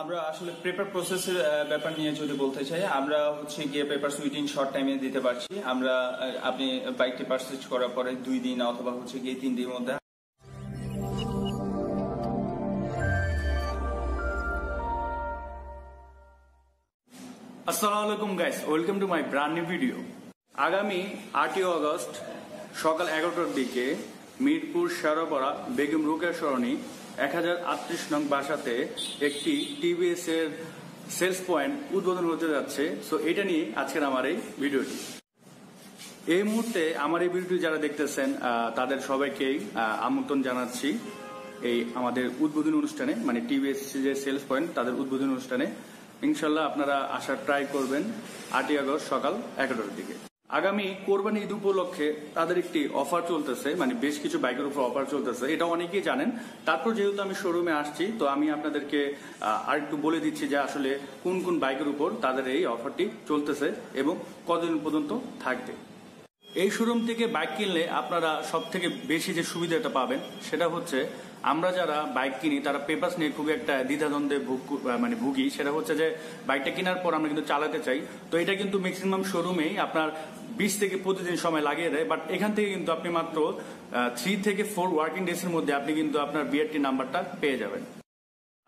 আমরা আসলে পেপার প্রসেসের ব্যাপার নিয়ে যদি বলতে চাই, আমরা হচ্ছে গিয়ে পেপার উইদিন শর্ট টাইমে দিতে পারছি। আমরা আপনি বাইকটি পারচেজ করার পরে 2 দিন অথবা হচ্ছে গিয়ে 3 দিনের মধ্যে। আসসালামু আলাইকুম guys, welcome to my brand new video. আগামী 8ই আগস্ট সকাল 11টার দিকে মিরপুর শেরপাড়া বেগম রোকেয়া সরণি 1038 নং বাসাতে একটি টিভিএস এর সেলস পয়েন্ট উদ্বোধন হতে যাচ্ছে। সো এটা নিয়ে আজকের আমার এই ভিডিওটি। এই মুহূর্তে আমার এই ভিডিওটি যারা দেখতেছেন তাদের সবাইকেই আমন্ত্রণ জানাচ্ছি এই আমাদের উদ্বোধনী অনুষ্ঠানে, মানে টিভিএস যে সেলস পয়েন্ট তাদের উদ্বোধনী অনুষ্ঠানে। ইনশাল্লাহ আপনারা আসার ট্রাই করবেন 8ই আগস্ট সকাল 11টার দিকে। আগামী কোরবানি ঈদ উপলক্ষে তাদের একটি অফার চলতেছে, মানে বেশ কিছু বাইকের উপর অফার চলতেছে, এটা অনেকেই জানেন। তারপর যেহেতু আমি শোরুমে আসছি, তো আমি আপনাদেরকে আরেকটু বলে দিচ্ছি যে আসলে কোন কোন বাইকের উপর তাদের এই অফারটি চলতেছে এবং কতদিন পর্যন্ত থাকবে। এই শোরুম থেকে বাইক কিনলে আপনারা সব থেকে বেশি যে সুবিধাটা পাবেন সেটা হচ্ছে, আমরা যারা বাইক কিনি তারা পেপারস নিয়ে খুব একটা দ্বিধাদ্বন্দ্বে ভুগি। সেটা হচ্ছে যে বাইকটা কেনার পর আমরা কিন্তু চালাতে চাই, তো এটা কিন্তু ম্যাক্সিমাম শোরুমেই আপনার 20 থেকে 25 দিন সময় লাগিয়ে দেয়। বাট এখান থেকে কিন্তু আপনি মাত্র 3 থেকে 4 ওয়ার্কিং ডেজ এর মধ্যে আপনি কিন্তু আপনার বিআরটি নাম্বারটা পেয়ে যাবেন।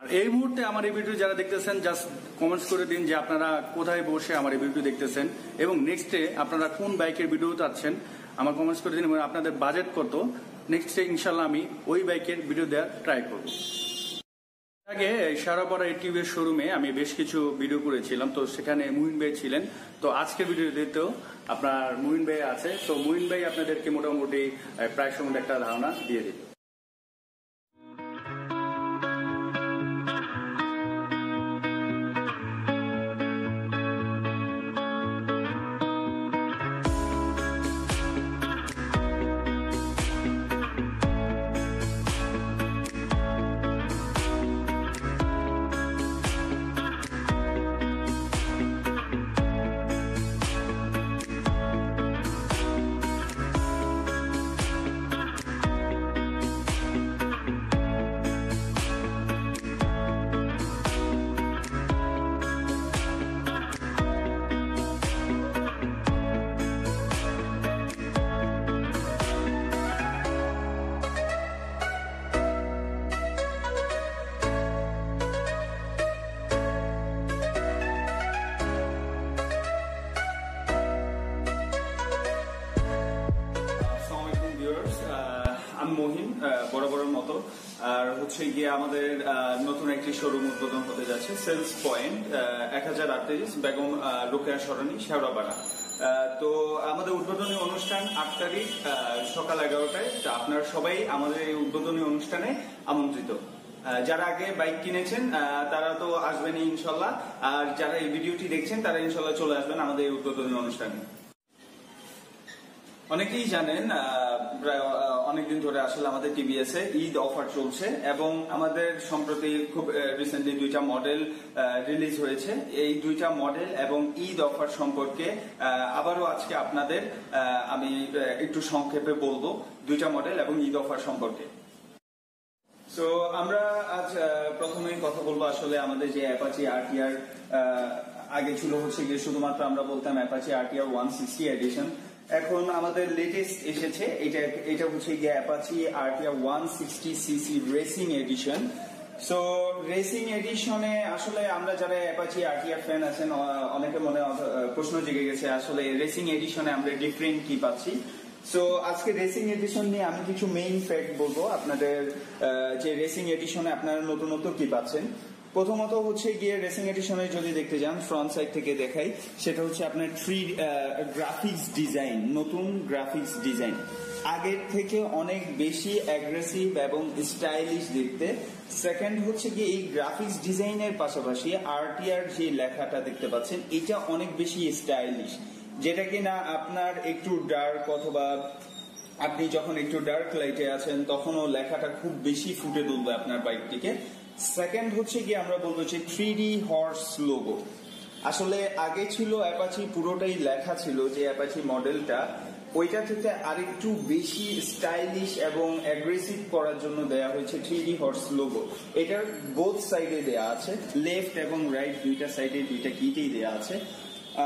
আর এই মুহূর্তে আমার এই ভিডিও যারা দেখতেছেন, জাস্ট কমেন্টস করে দিন যে আপনারা কোথায় বসে আমার এই ভিডিও দেখতেছেন এবং নেক্সটে আপনারা কোন বাইকের ভিডিও চাচ্ছেন। আমার কমেন্টস করে দিন এবং আপনাদের বাজেট কত। নেক্সটে ইনশাল্লাহ আমি ওই বাইকের ভিডিও দেওয়ার ট্রাই করব। আগে শেরপাড়া টিভিএস শোরুমে আমি বেশ কিছু ভিডিও করেছিলাম, তো সেখানে মুহিন ভাই ছিলেন। তো আজকের ভিডিওতেও আপনার মুহিন ভাই আছে। তো মুহিন ভাই আপনাদেরকে মোটামুটি প্রায় সম্বন্ধে একটা ধারণা দিয়ে দিবে। আমি মহিন, বরাবরের মতো। আর হচ্ছে গিয়ে আমাদের নতুন একটি শোরুম উদ্বোধন হতে যাচ্ছে, সেলস পয়েন্ট 1038 বেগম রোকেয়া সরণি শেরপাড়া। তো আমাদের উদ্বোধনী অনুষ্ঠান 8 তারিখ সকাল 11টায়। তো আপনারা সবাই আমাদের এই উদ্বোধনী অনুষ্ঠানে আমন্ত্রিত। যারা আগে বাইক কিনেছেন তারা তো আসবেনই ইনশাল্লাহ, আর যারা এই ভিডিওটি দেখছেন তারা ইনশাল্লাহ চলে আসবেন আমাদের এই উদ্বোধনী অনুষ্ঠানে। অনেকেই জানেন প্রায় অনেকদিন ধরে আসলে আমাদের টিভিএস এ ঈদ অফার চলছে এবং আমাদের সম্প্রতি খুব রিসেন্টলি 2টা মডেল রিলিজ হয়েছে। এই 2টা মডেল এবং ঈদ অফার সম্পর্কে আবারও আজকে আপনাদের আমি একটু সংক্ষেপে বলবো 2টা মডেল এবং ঈদ অফার সম্পর্কে। সো আমরা আজ প্রথমেই কথা বলবো আসলে আমাদের যে অ্যাপাচি আরটিআর আগে ছিল হচ্ছে গিয়ে শুধুমাত্র আমরা বলতাম অ্যাপাচি আরটিআর 160 এডিশন। এখন আমাদের লেটেস্ট এসেছে এটা হচ্ছে গিয়ে Apache RTR 160 CC racing edition. So racing এডিশনে আসলে আমরা যারা অ্যাপাচি আরটিআর ফ্যান আছেন অনেকের মনে প্রশ্ন জেগে গেছে আসলে রেসিং এডিশনে আমরা ডিফারেন্ট কি পাচ্ছি। সো আজকে রেসিং এডিশন নিয়ে আমি কিছু মেইন ফ্যাক্ট বলবো আপনাদের, যে রেসিং এডিশনে আপনারা নতুনত্ব কি পাচ্ছেন। প্রথমত হচ্ছে গিয়ে রেসিং এডিশনে যদি দেখতে যান, ফ্রন্ট সাইড থেকে দেখাই, সেটা হচ্ছে আপনার গ্রাফিক্স ডিজাইন, নতুন গ্রাফিক্স ডিজাইন আগের থেকে অনেক বেশি অ্যাগ্রেসিভ এবং স্টাইলিশ দেখতে। সেকেন্ড হচ্ছে গিয়ে এই গ্রাফিক্স ডিজাইনের পাশাপাশি আরটিআর যে লেখাটা দেখতে পাচ্ছেন এটা অনেক বেশি স্টাইলিশ, যেটা কিনা আপনার একটু ডার্ক অথবা আপনি যখন একটু ডার্ক লাইটে আছেন তখনও লেখাটা খুব বেশি ফুটে তুলবে আপনার বাইকটিকে। সেকেন্ড হচ্ছে কি আমরা বলবো যে 3D হর্স লোগো। আসলে আগে ছিল অ্যাপাচি পুরোটাই লেখা ছিল যে অ্যাপাচি মডেলটা ওইটা থেকে আরেকটু বেশি স্টাইলিশ এবং অ্যাগ্রেসিভ করার জন্য দেয়া হয়েছে 3D হর্স লোগো। এটার বোথ সাইডে দেয়া আছে, লেফট এবং রাইট দুইটা সাইডে দুইটা কিটেই দেয়া আছে।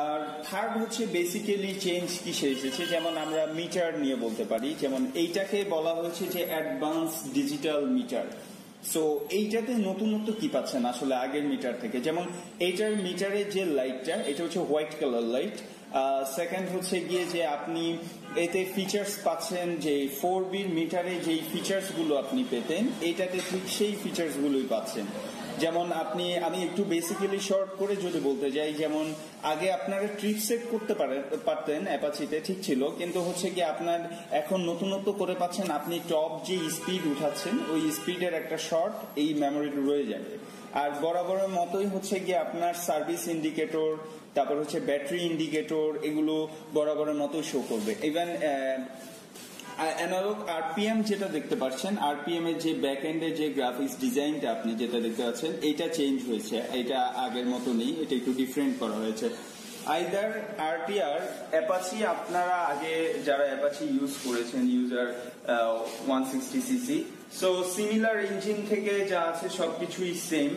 আর থার্ড হচ্ছে বেসিক্যালি চেঞ্জ কিসে এসেছে, যেমন আমরা মিটার নিয়ে বলতে পারি, যেমন এইটাকে বলা হয়েছে যে অ্যাডভান্স ডিজিটাল মিটার। সো এইটাতে নতুনত্ব কি পাচ্ছেন আসলে আগের মিটার থেকে, যেমন এইটার মিটারের যে লাইটটা এটা হচ্ছে হোয়াইট কালার লাইট। সেকেন্ড হচ্ছে গিয়ে যে আপনি এতে ফিচার্স পাচ্ছেন যে 4B মিটারে যেই ফিচার্স গুলো আপনি পেতেন এইটাতে ঠিক সেই ফিচার্স গুলোই পাচ্ছেন। যেমন আমি একটু বেসিক্যালি শর্ট করে যদি বলতে যাই, যেমন আগে আপনারা ট্রিপ সেট করতে পারতেন অ্যাপাচিতে, ঠিক ছিল, কিন্তু হচ্ছে কি আপনার এখন নতুনত্ব করে পাচ্ছেন আপনি টপ যে স্পিড উঠাচ্ছেন ওই স্পিডের একটা শর্ট এই মেমোরিতে রয়ে যাবে। আর বরাবরের মতোই হচ্ছে গিয়ে আপনার সার্ভিস ইন্ডিকেটর, তারপর হচ্ছে ব্যাটারি ইন্ডিকেটর, এগুলো বরাবরের মতোই শো করবে। ইভেন অ্যানালগ আরপিএম যেটা দেখতে পাচ্ছেন, আরপিএম এর যে ব্যাক এন্ডে যে গ্রাফিক্স ডিজাইনটা আপনি যেটা দেখতে পাচ্ছেন এইটা চেঞ্জ হয়েছে, এটা আগের মতো নেই, এটা একটু ডিফারেন্ট করা হয়েছে। আইদার আরটিআর অ্যাপাচি, আপনারা আগে যারা অ্যাপাচি ইউজ করেছেন user 160cc, so similar engine থেকে যা আছে সবকিছুই সেম,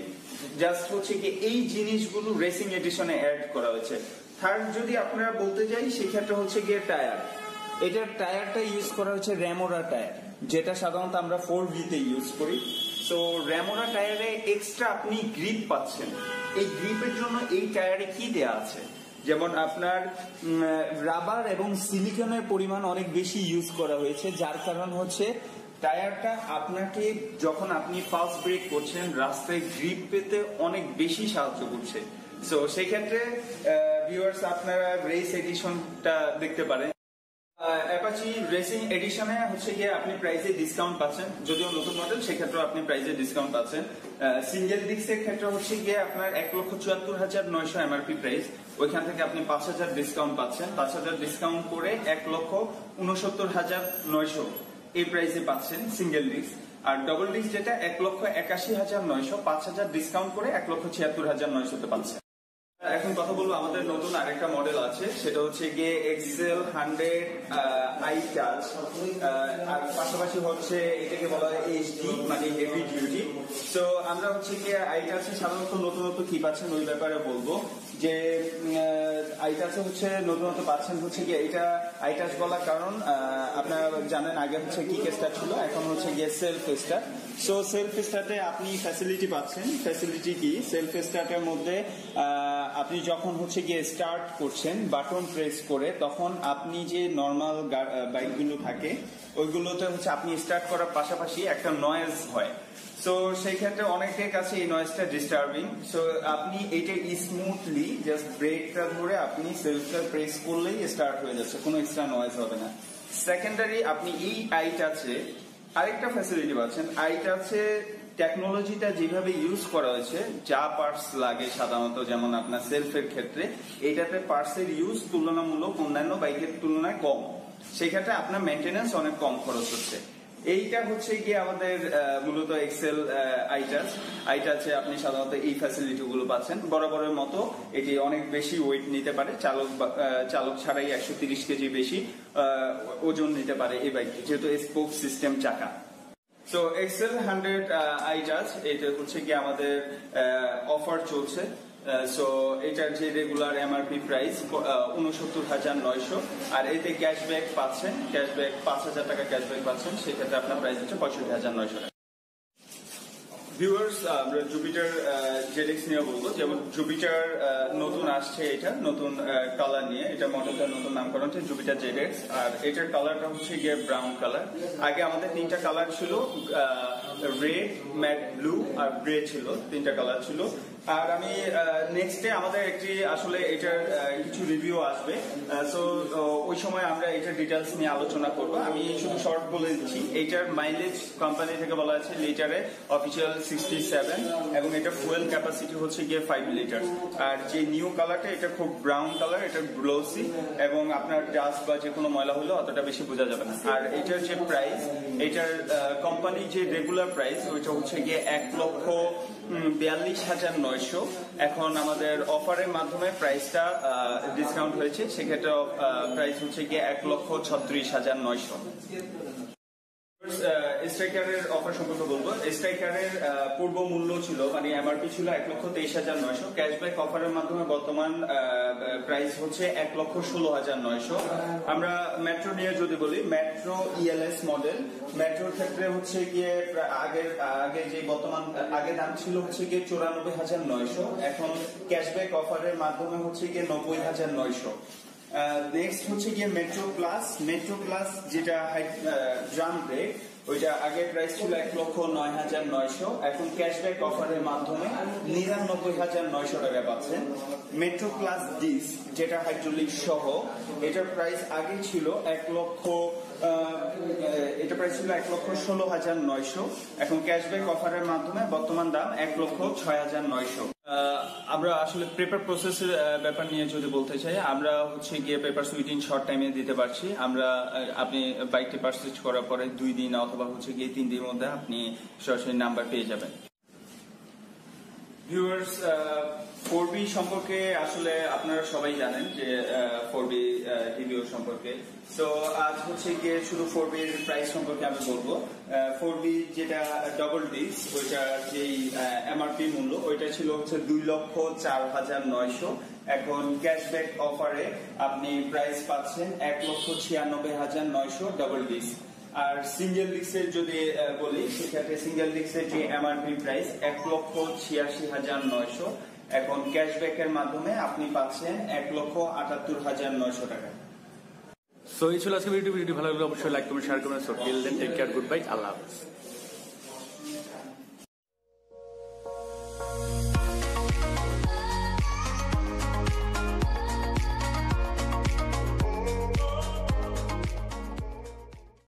জাস্ট হচ্ছে কি এই জিনিসগুলো রেসিং এডিশনে অ্যাড করা হয়েছে। থার্ড যদি আপনারা বলতে যাই সেক্ষেত্রে হচ্ছে গিয়ে টায়ার, এটার টায়ারটা ইউজ করা হচ্ছে র্যামোরা টায়ার, যেটা সাধারণত আমরা 4V তে ইউজ করি। সো র্যামোরা টায়ারে এক্সট্রা আপনি গ্রিপ পাচ্ছেন। এই গ্রিপের জন্য এই টায়ারে কি দেয়া আছে, যেমন আপনার রাবার এবং সিলিকনের পরিমাণ অনেক বেশি ইউজ করা হয়েছে, যার কারণ হচ্ছে টায়ারটা আপনাকে যখন আপনি ফাস্ট ব্রেক করছেন রাস্তায় গ্রিপ পেতে অনেক বেশি সাহায্য করছে। সো সেই ক্ষেত্রে ভিউয়ার্স আপনারা রেস এডিশনটা দেখতে পারেন। অ্যাপাচি রেসিং এডিশনে হচ্ছে গিয়ে আপনি প্রাইসে ডিসকাউন্ট পাচ্ছেন, যদিও নতুন মডেল সেক্ষেত্রে আপনি প্রাইসে ডিসকাউন্ট পাচ্ছেন। সিঙ্গেল ডিস্কের ক্ষেত্রে হচ্ছে গিয়ে আপনার 1,74,900 এমআরপি প্রাইস, ওইখান থেকে আপনি 5,000 ডিসকাউন্ট পাচ্ছেন, 5,000 ডিসকাউন্ট করে 1,69,900 এই প্রাইসে পাচ্ছেন সিঙ্গেল ডিস্ক। আর ডবল ডিস্ক যেটা 1,81,900, 5,000 ডিসকাউন্ট করে 1,76,900 তে পাচ্ছেন। এখন কথা বলবো আমাদের নতুন আরেকটা মডেল আছে, সেটা হচ্ছে গিয়ে এক্সেল 100 আই টাচ, আর পাশাপাশি হচ্ছে এটাকে বলা হয় এইচডি মানে হেভি ডিউটি। সো আমরা হচ্ছে গিয়ে আই টাচে সাধারণত নতুনত্ব কি পাচ্ছেন ওই ব্যাপারে বলবো, যে আই টাচে হচ্ছে নতুনত্ব পাচ্ছেন হচ্ছে গিয়ে এটা আই টাচ বলার কারণ আপনারা জানেন আগে হচ্ছে কিক স্টার্ট ছিল, এখন হচ্ছে গিয়ে সেলফ স্টার্ট। সো সেলফ স্টার্টে আপনি ফ্যাসিলিটি পাচ্ছেন। ফ্যাসিলিটি কি, সেলফ স্টার্টের মধ্যে আপনি যখন হচ্ছে গিয়ে স্টার্ট করছেন বাটন প্রেস করে, তখন আপনি যে নর্মাল বাইকগুলো থাকে ওইগুলোতে হচ্ছে আপনি স্টার্ট করার পাশাপাশি একটা নয়েজ হয়। সো সেই ক্ষেত্রে অনেকের কাছে এই নয়েজটা ডিস্টার্বিং। সো আপনি এটা স্মুথলি জাস্ট ব্রেকটা ধরে আপনি সেলফটা প্রেস করলেই স্টার্ট হয়ে যাচ্ছে, কোনো এক্সট্রা নয়েজ হবে না। সেকেন্ডারি আপনি এই আই টাচে আরেকটা ফ্যাসিলিটি পাচ্ছেন। আই টাচে টেকনোলজিটা যেভাবে ইউজ করা হয়েছে, যা পার্টস লাগে সাধারণত, যেমন আপনার সেলফের ক্ষেত্রে এটাতে পার্টসের ইউজ তুলনামূলক অন্যান্য বাইকের তুলনায় কম, সেই ক্ষেত্রে আপনার মেনটেন্যান্স অনেক কম খরচ হচ্ছে। এইটা হচ্ছে গিয়ে আমাদের মূলত এক্সেল আইটাচে আপনি সাধারণত এই ফ্যাসিলিটি গুলো পাচ্ছেন। বরাবরের মতো এটি অনেক বেশি ওয়েট নিতে পারে, চালক ছাড়াই 130 কেজি বেশি ওজন নিতে পারে এই বাইকটি, যেহেতু স্পোক সিস্টেম চাকা। সো এক্সেল 100 আইটাচ এটা হচ্ছে কি আমাদের অফার চলছে। সো এটার যে রেগুলার এমআরপি প্রাইস 69,900, আর এতে ক্যাশব্যাক পাচ্ছেন, ক্যাশব্যাক 5,000 টাকা ক্যাশব্যাক পাচ্ছেন, সেক্ষেত্রে আপনার প্রাইস হচ্ছে 65,900 টাকা। ভিউয়ার্স আমরা জুপিটার জেডএক্স নিয়ে বলবো, যেমন জুপিটার নতুন আসছে, এটা নতুন কালার নিয়ে, এটা মডেলটার নতুন নামকরণ হচ্ছে জুপিটার জেডএক্স, আর এটার কালারটা হচ্ছে গিয়ে ব্রাউন কালার। আগে আমাদের 3টা কালার ছিল, রেড, ম্যাট ব্লু আর গ্রে ছিল, 3টা কালার ছিল। আর আমি নেক্সটে আমাদের একটি আসলে এটার কিছু রিভিউ আসবে, সো ওই সময় আমরা এটার ডিটেলস নিয়ে আলোচনা করব। আমি শুধু শর্ট বলে দিচ্ছি, এটার মাইলেজ কোম্পানি থেকে বলা আছে লিটারে অফিসিয়াল 67, এবং এটা ফুয়েল ক্যাপাসিটি হচ্ছে গিয়ে 5 লিটার। আর যে নিউ কালারটা এটা খুব ব্রাউন কালার, এটা গ্লোসি, এবং আপনার ডাস্ট বা যে কোনো ময়লা হলে অতটা বেশি বোঝা যাবে না। আর এটার যে প্রাইস, এটার কোম্পানি যে রেগুলার প্রাইস ওইটা হচ্ছে গিয়ে 1,42,900 900। এখন আমাদের অফারের মাধ্যমে প্রাইসটা ডিসকাউন্ট হয়েছে, সেক্ষেত্রে প্রাইস হচ্ছে গিয়ে 1,36,900। স্ট্রাইকারের অফার সম্পর্কে বলবো। স্ট্রাইকারের পূর্ব মূল্য ছিল মানে এমআরপি ছিল 1,23,900। ক্যাশব্যাক অফারের মাধ্যমে বর্তমান প্রাইস হচ্ছে 1,16,900। আমরা মেট্রো নিয়ে যদি বলি, মেট্রো ইএলএস মডেল, মেট্রোর ক্ষেত্রে হচ্ছে গিয়ে আগে যে বর্তমান আগে দাম ছিল হচ্ছে গিয়ে 94,900, এখন ক্যাশব্যাক অফারের মাধ্যমে হচ্ছে গিয়ে 90,900। নেক্সট হচ্ছে গিয়ে মেট্রো প্লাস যেটা ড্রাম ব্রেক, ওইটা আগে প্রাইস ছিল 1,09,900, এখন ক্যাশব্যাক অফারের মাধ্যমে 99,900 টাকা পাচ্ছেন। মেট্রো প্লাস ডিস্ক যেটা হাইড্রোলিক সহ, এটার প্রাইস আগে ছিল 1,16,900, এখন ক্যাশব্যাক অফারের মাধ্যমে বর্তমান দাম 1,06,900। আমরা আসলে পেপার প্রসেসের ব্যাপার নিয়ে যদি বলতে চাই, আমরা হচ্ছে গিয়ে পেপার উইদিন শর্ট টাইমে দিতে পারছি। আপনি বাইকটি পারচেজ করার পরে 2 দিন অথবা হচ্ছে গিয়ে 3 দিনের মধ্যে আপনি সরাসরি নাম্বার পেয়ে যাবেন। ভিউয়ার্স, 4B সম্পর্কে আসলে আপনারা সবাই জানেন যে 4B রিভিউ সম্পর্কে। তো আজ হচ্ছে গিয়ে শুধু 4B এর প্রাইস সম্পর্কে আমি বলবো। 4B যেটা ডবল ডিস্ক, ওইটা যেই এমআরপি মূল্য ওইটা ছিল হচ্ছে 2,04,900, এখন ক্যাশব্যাক অফারে আপনি প্রাইস পাচ্ছেন 1,96,900 ডবল ডিস্ক। আর সিঙ্গেল ডিস্কের যদি বলি, সেক্ষেত্রে সিঙ্গেল ডিস্কের যে এমআরপি প্রাইস 1,86,900, এখন ক্যাশব্যাকের মাধ্যমে আপনি পাচ্ছেন 1,78,900 টাকা। সো এই ছিল আজকে ভিডিও ভালো লাগলে অবশ্যই লাইক কমেন্ট শেয়ার করবেন। So till then take care, good bye, আল্লাহ হাফেজ।